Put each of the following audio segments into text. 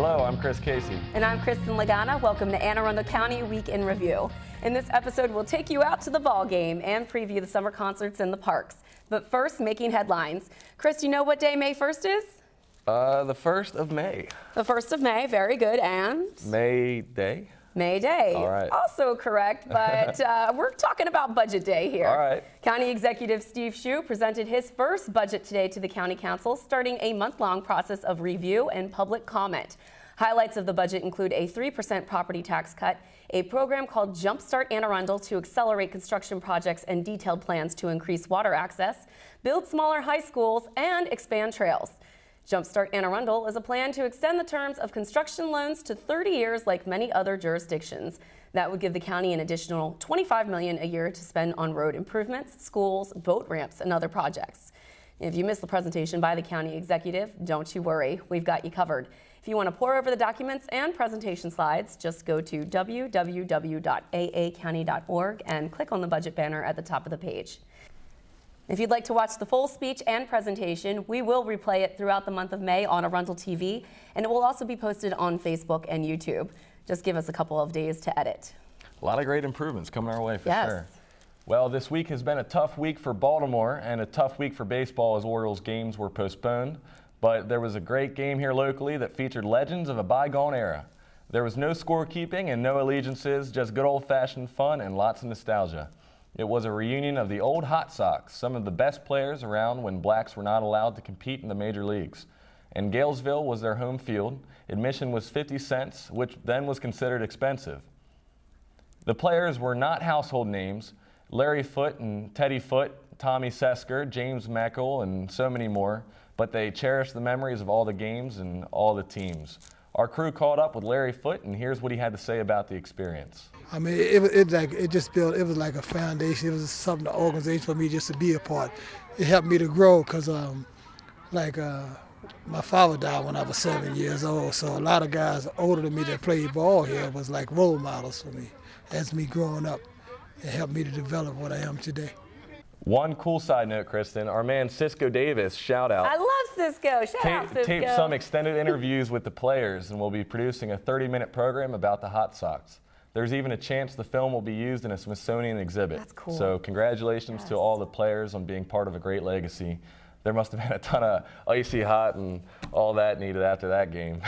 Hello, I'm Chris Casey. And I'm Kristen Lagana. Welcome to Arundel County Week in Review. In this episode, we'll take you out to the ball game and preview the summer concerts in the parks. But first, making headlines. Chris, do you know what day May 1st is? The 1st of May. The 1st of May, very good. And? May Day? May Day. All right. Also correct, but we're talking about Budget Day here. All right. County Executive Steve Shue presented his first budget today to the County Council, starting a month-long process of review and public comment. Highlights of the budget include a 3% property tax cut, a program called Jumpstart Anne Arundel to accelerate construction projects and detailed plans to increase water access, build smaller high schools, and expand trails. Jumpstart Anne Arundel is a plan to extend the terms of construction loans to 30 years like many other jurisdictions. That would give the county an additional $25 million a year to spend on road improvements, schools, boat ramps, and other projects. If you missed the presentation by the county executive, don't you worry, we've got you covered. If you want to pore over the documents and presentation slides, just go to www.aacounty.org and click on the budget banner at the top of the page. If you'd like to watch the full speech and presentation, we will replay it throughout the month of May on Arundel TV, and it will also be posted on Facebook and YouTube. Just give us a couple of days to edit. A lot of great improvements coming our way for Yes. sure. Well, this week has been a tough week for Baltimore and a tough week for baseball as Orioles games were postponed. But there was a great game here locally that featured legends of a bygone era. There was no scorekeeping and no allegiances, just good old-fashioned fun and lots of nostalgia. It was a reunion of the old Hox Sox, some of the best players around when blacks were not allowed to compete in the major leagues. And Galesville was their home field. Admission was 50 cents, which then was considered expensive. The players were not household names. Larry Foote and Teddy Foote, Tommy Sesker, James Meckel, and so many more, but they cherished the memories of all the games and all the teams. Our crew caught up with Larry Foote, and here's what he had to say about the experience. I mean, it was like a foundation. It was something, an organization for me just to be a part. It helped me to grow because, my father died when I was 7 years old, so a lot of guys older than me that played ball here was like role models for me as me growing up. It helped me to develop what I am today. One cool side note, Kristen, our man Cisco Davis, shout out. I love Cisco. Shout out Cisco. Taped some extended interviews with the players and will be producing a 30-minute program about the Hox Sox. There's even a chance the film will be used in a Smithsonian exhibit. That's cool. So congratulations to all the players on being part of a great legacy. There must have been a ton of icy hot and all that needed after that game.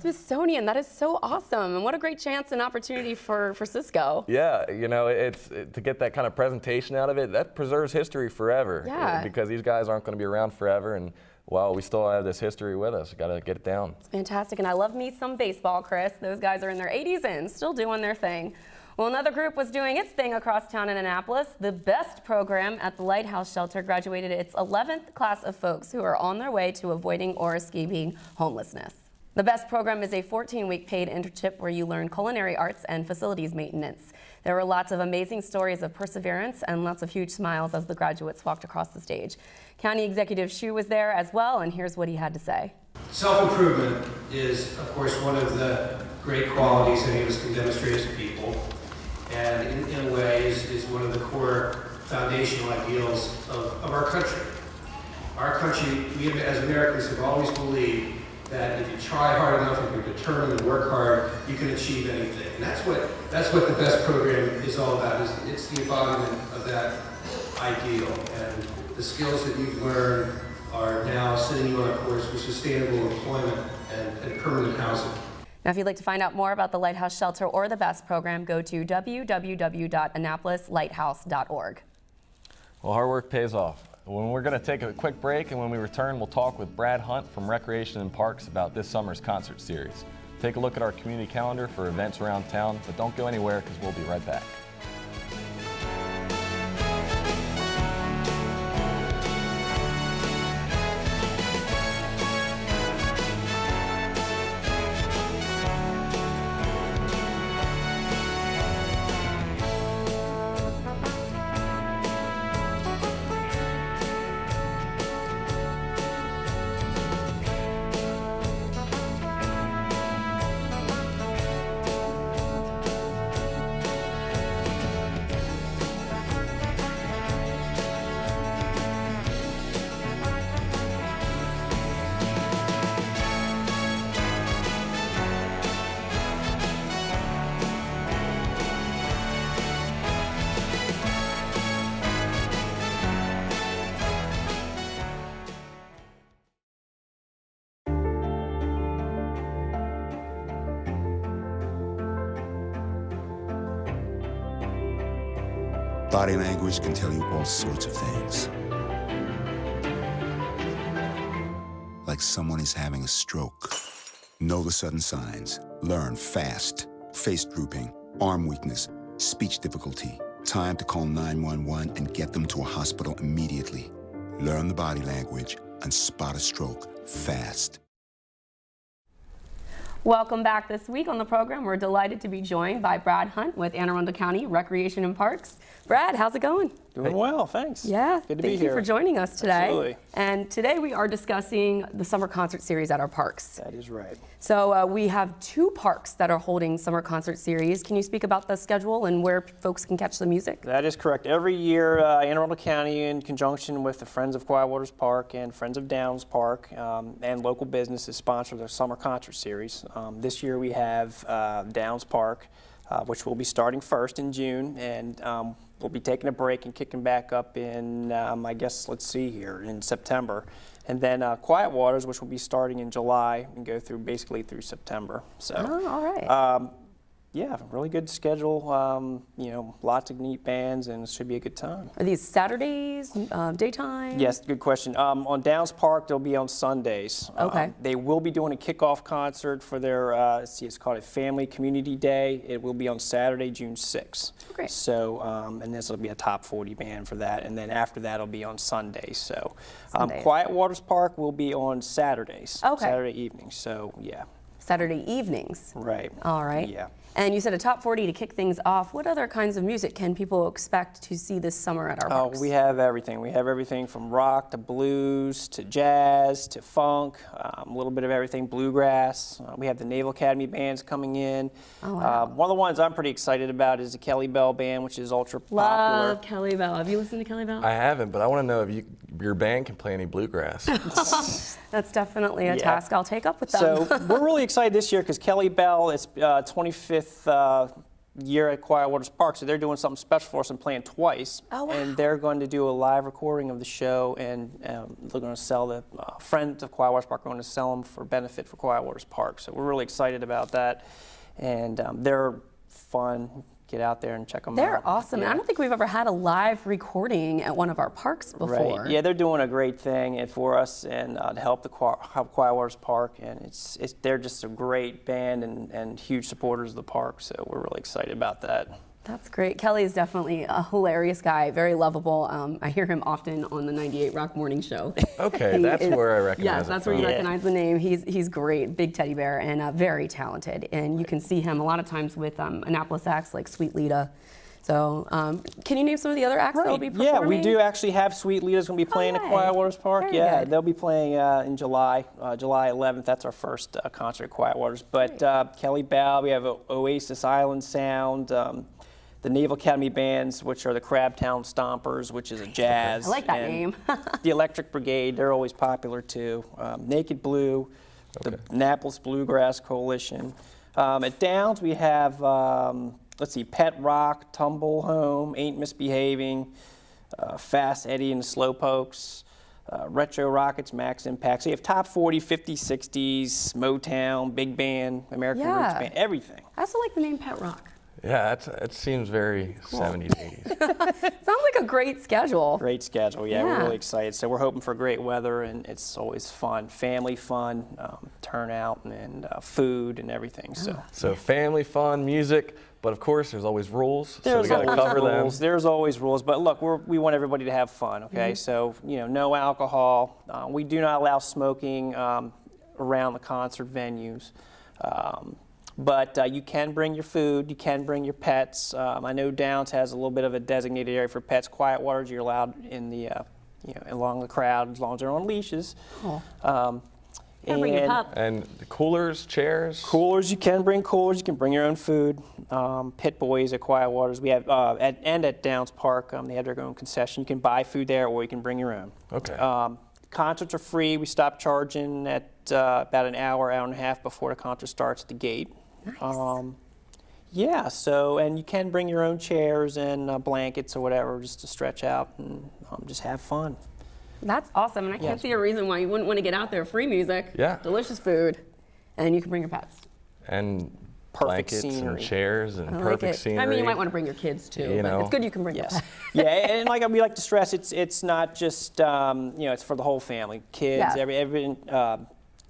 Smithsonian, that is so awesome. And what a great chance and opportunity for Cisco. Yeah, you know, to get that kind of presentation out of it, that preserves history forever. Yeah. Because these guys aren't going to be around forever, and while we still have this history with us, got to get it down. It's fantastic, and I love me some baseball, Chris. Those guys are in their 80s and still doing their thing. Well, another group was doing its thing across town in Annapolis. The BEST program at the Lighthouse Shelter graduated its 11th class of folks who are on their way to avoiding or escaping homelessness. The BEST program is a 14-week paid internship where you learn culinary arts and facilities maintenance. There were lots of amazing stories of perseverance and lots of huge smiles as the graduates walked across the stage. County Executive Shue was there as well, and here's what he had to say. Self-improvement is, of course, one of the great qualities any of us can demonstrate as people, and in a way is one of the core foundational ideals of our country. Our country, we as Americans have always believed that if you try hard enough, if you're determined and work hard, you can achieve anything. And that's what the BEST program is all about. It's the embodiment of that ideal. And the skills that you've learned are now setting you on a course for sustainable employment and permanent housing. Now, if you'd like to find out more about the Lighthouse Shelter or the BEST program, go to www.annapolislighthouse.org. Well, hard work pays off. We're going to take a quick break, and when we return, we'll talk with Brad Hunt from Recreation and Parks about this summer's concert series. Take a look at our community calendar for events around town, but don't go anywhere because we'll be right back. Body language can tell you all sorts of things. Like someone is having a stroke. Know the sudden signs. Learn fast. Face drooping, arm weakness, speech difficulty. Time to call 911 and get them to a hospital immediately. Learn the body language and spot a stroke fast. Welcome back this week on the program. We're delighted to be joined by Brad Hunt with Anne Arundel County Recreation and Parks. Brad, how's it going? Doing well, thanks. Yeah, good to be here. Thank you for joining us today. Absolutely. And today we are discussing the summer concert series at our parks. That is right. So we have 2 parks that are holding summer concert series. Can you speak about the schedule and where folks can catch the music? That is correct. Every year, Anne Arundel County, in conjunction with the Friends of Quiet Waters Park and Friends of Downs Park and local businesses, sponsor their summer concert series. This year we have Downs Park, which will be starting first in June, and we'll be taking a break and kicking back up in, I guess, let's see here, in September. And then Quiet Waters, which will be starting in July and go through basically through September. So, all right. yeah, really good schedule. You know, lots of neat bands, and it should be a good time. Are these Saturdays, daytime? Yes, good question. On Downs Park, they'll be on Sundays. Okay. They will be doing a kickoff concert for their, let's see, it's called a Family Community Day. It will be on Saturday, June 6th. Great. So, and this will be a top 40 band for that. And then after that, it'll be on Sundays. So, Sundays. Quiet Waters Park will be on Saturdays. Okay. Saturday evenings. So, yeah. Saturday evenings. Right. All right. Yeah. And you said a top 40 to kick things off. What other kinds of music can people expect to see this summer at our parks? We have everything. We have everything from rock to blues to jazz to funk, a little bit of everything, bluegrass. We have the Naval Academy bands coming in. Oh, wow. One of the ones I'm pretty excited about is the Kelly Bell Band, which is ultra popular. Love Kelly Bell. Have you listened to Kelly Bell? I haven't, but I want to know if your band can play any bluegrass. That's definitely a Yeah. task I'll take up with them. So we're really excited this year because Kelly Bell, it's 25th year at Quiet Waters Park, so they're doing something special for us and playing twice. Oh, wow. And they're going to do a live recording of the show, and they're going to sell the Friends of Quiet Waters Park are going to sell them for benefit for Quiet Waters Park. So we're really excited about that, and they're fun. Get out there and check them out. They're awesome. Yeah. I don't think we've ever had a live recording at one of our parks before. Right. Yeah, they're doing a great thing for us and to help help Quiet Waters Park, and they're just a great band and huge supporters of the park. So we're really excited about that. That's great. Kelly is definitely a hilarious guy, very lovable. I hear him often on the 98 Rock Morning Show. Okay, that's where I recognize Yes, it that's where you from. recognize the name. He's great, big teddy bear, and very talented. And you can see him a lot of times with Annapolis acts like Sweet Lita. So, can you name some of the other acts that will be performing? Yeah, we do actually have Sweet Lita's going to be playing at right. Quiet Waters Park. Very Yeah, good. they'll be playing in July, July 11th. That's our first concert at Quiet Waters. But Kelly Bell, we have Oasis Island Sound, the Naval Academy bands, which are the Crabtown Stompers, which is a jazz. I like that and name. the Electric Brigade, they're always popular too. Naked Blue, the Annapolis Bluegrass Coalition. At Downs, we have, let's see, Pet Rock, Tumble Home, Ain't Misbehaving, Fast Eddie and the Slowpokes, Retro Rockets, Max Impact. So you have top 40, 50s, 60s, Motown, Big Band, American Roots Band, everything. I also like the name Pet Rock. Yeah, it seems very 70s, 80s. Sounds like a great schedule. Great schedule, yeah, Yeah. we're really excited. So we're hoping for great weather, and it's always fun, family fun, turnout, and food and everything. So family fun, music, but of course there's always rules, so There's we got to always cover them. rules. There's always rules, but look, we want everybody to have fun, okay? So, no alcohol. We do not allow smoking around the concert venues. But you can bring your food, you can bring your pets. I know Downs has a little bit of a designated area for pets. Quiet Waters, you're allowed in the, along the crowd as long as they're on leashes. Can bring your pup. And the coolers, chairs. Coolers, you can bring coolers. You can bring your own food. Pit Boys at Quiet Waters. We have at Downs Park. They have their own concession. You can buy food there, or you can bring your own. Okay. Concerts are free. We stop charging at about an hour and a half before the concert starts at the gate. Nice. Yeah. So, and you can bring your own chairs and blankets or whatever, just to stretch out and just have fun. That's awesome, and I can't Yes. see a reason why you wouldn't want to get out there. Free music, Yeah. delicious food, and you can bring your pets. And perfect blankets scenery. and chairs and I like perfect it. scenery. I mean, you might want to bring your kids too, You but know. it's good you can bring Yes. them. Yeah, and like we like to stress, it's not just it's for the whole family, kids. Yeah.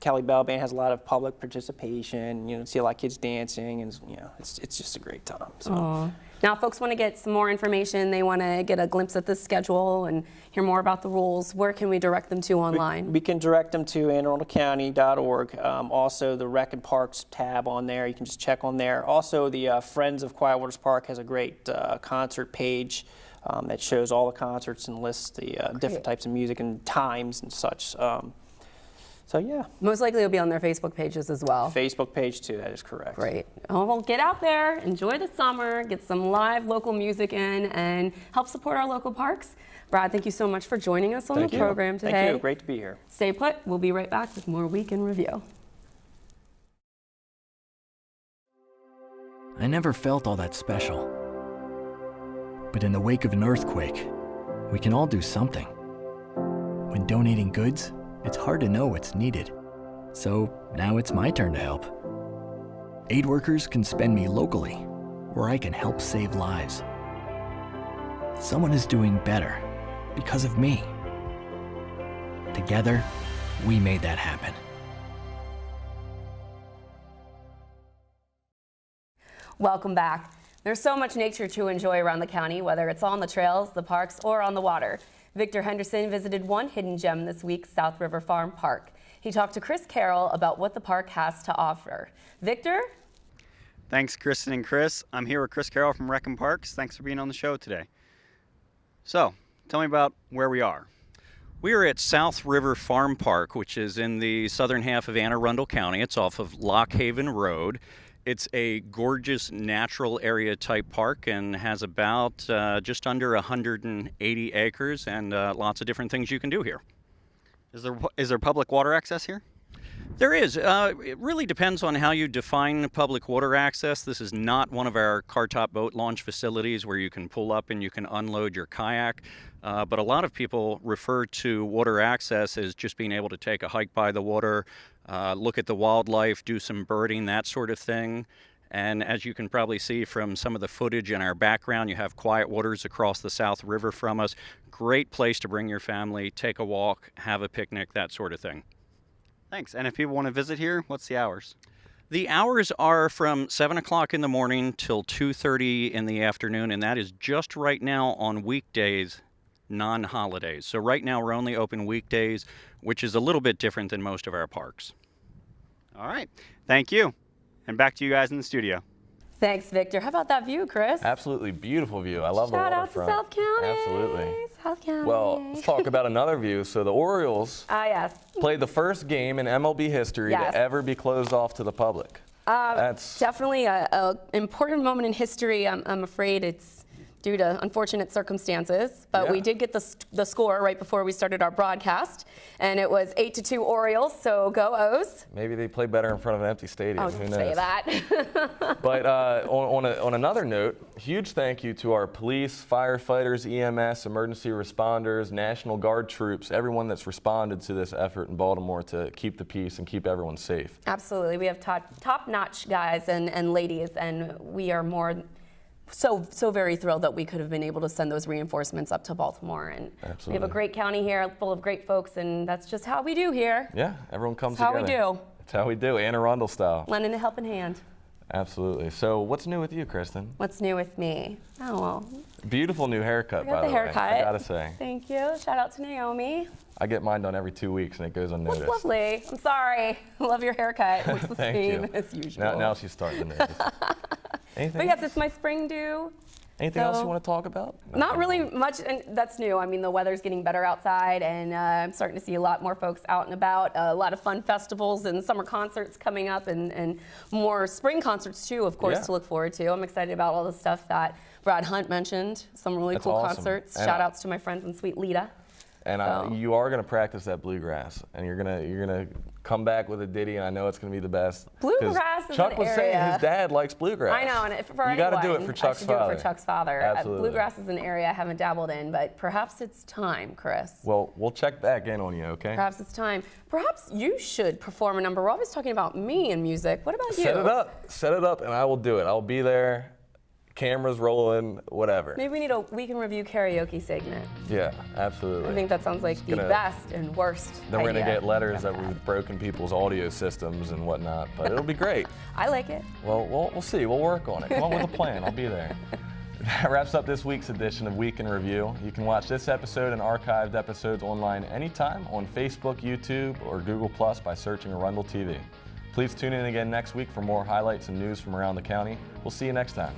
Kelly Bell Band has a lot of public participation. See a lot of kids dancing, and it's just a great time. So. Now, if folks want to get some more information, they want to get a glimpse at the schedule and hear more about the rules, where can we direct them to online? We can direct them to AnneArundelCounty.org. Also, the Rec and Parks tab on there, you can just check on there. Also, the Friends of Quiet Waters Park has a great concert page that shows all the concerts and lists the different types of music and times and such. So yeah. Most likely it'll be on their Facebook pages as well. Facebook page too, that is correct. Great. Oh, well, get out there, enjoy the summer, get some live local music in, and help support our local parks. Brad, thank you so much for joining us on the program today. Thank you. Great to be here. Stay put. We'll be right back with more Week in Review. I never felt all that special. But in the wake of an earthquake, we can all do something. When donating goods, it's hard to know what's needed. So now it's my turn to help. Aid workers can spend me locally, or I can help save lives. Someone is doing better because of me. Together, we made that happen. Welcome back. There's so much nature to enjoy around the county, whether it's on the trails, the parks, or on the water. Victor Henderson visited one hidden gem this week, South River Farm Park. He talked to Chris Carroll about what the park has to offer. Victor? Thanks, Kristen and Chris. I'm here with Chris Carroll from Rec and Parks. Thanks for being on the show today. So, tell me about where we are. We are at South River Farm Park, which is in the southern half of Arundel County. It's off of Lock Haven Road. It's a gorgeous natural area type park and has about just under 180 acres and lots of different things you can do here. Is there public water access here? There is. It really depends on how you define public water access. This is not one of our car top boat launch facilities where you can pull up and you can unload your kayak. But a lot of people refer to water access as just being able to take a hike by the water, look at the wildlife, do some birding, that sort of thing. And as you can probably see from some of the footage in our background, you have quiet waters across the South River from us. Great place to bring your family, take a walk, have a picnic, that sort of thing. Thanks. And if people want to visit here, what's the hours? The hours are from 7 o'clock in the morning till 2:30 in the afternoon, and that is just right now on weekdays, non-holidays. So right now we're only open weekdays, which is a little bit different than most of our parks. All right. Thank you. And back to you guys in the studio. Thanks, Victor. How about that view, Chris? Absolutely beautiful view. I love the Shout out to waterfront. South County. Absolutely. South County. Well, let's talk about another view. So the Orioles yes. played the first game in MLB history Yes. to ever be closed off to the public. That's Definitely an important moment in history. I'm afraid it's due to unfortunate circumstances, but we did get the score right before we started our broadcast, and it was 8-2 Orioles, so go O's. maybe they play better in front of an empty stadium. Oh, Who don't knows? say that. But on another note, huge thank you to our police, firefighters, EMS, emergency responders, National Guard troops, everyone that's responded to this effort in Baltimore to keep the peace and keep everyone safe. Absolutely. We have top-notch guys and ladies, and we are so very thrilled that we could have been able to send those reinforcements up to Baltimore. And Absolutely. we have a great county here full of great folks, and that's just how we do here. Yeah, everyone comes That's how together. we do. It's how we do, Anne Arundel style. Lending a helping hand. Absolutely. So what's new with you, Kristen? What's new with me? Oh, well, Beautiful new haircut, I got by the the way. haircut. I gotta say. Thank you. Shout out to Naomi. I get mine done every 2 weeks and it goes unnoticed. That's lovely. I'm sorry. I love your haircut. Looks the Thank same you. as usual. Now she's starting to notice. Anything But yes, else? it's my spring due. Anything else so- you want to talk about? Not really much, and that's new. I mean, the weather's getting better outside, and I'm starting to see a lot more folks out and about. A lot of fun festivals and summer concerts coming up, and more spring concerts too, of course, Yeah. to look forward to. I'm excited about all the stuff that Brad Hunt mentioned. Some really That's cool awesome. concerts. And Shout outs to my friends in Sweet Lita. And So. you are going to practice that bluegrass, and you're gonna come back with a ditty, and I know it's going to be the best. 'Cause Bluegrass is Chuck an was saying area. his dad likes bluegrass. I know, and for you got to do it anyone, for Chuck's I should father. do it for Chuck's father. Absolutely. Bluegrass is an area I haven't dabbled in, but perhaps it's time, Chris. Well, we'll check back in on you, okay? Perhaps it's time. Perhaps you should perform a number. We're always talking about me and music. What about you? Set it up, and I will do it. I'll be there. Cameras rolling, whatever. Maybe we need a week in review karaoke segment. Yeah, absolutely. I think that sounds like the gonna- best and worst Then we're idea gonna get letters I've that had. we've broken people's audio systems and whatnot, but it'll be great. I like it. Well, we'll see. We'll work on it. Come up with a plan. I'll be there. That wraps up this week's edition of Week in Review. You can watch this episode and archived episodes online anytime on Facebook, YouTube, or Google Plus by searching Arundel TV. Please tune in again next week for more highlights and news from around the county. We'll see you next time.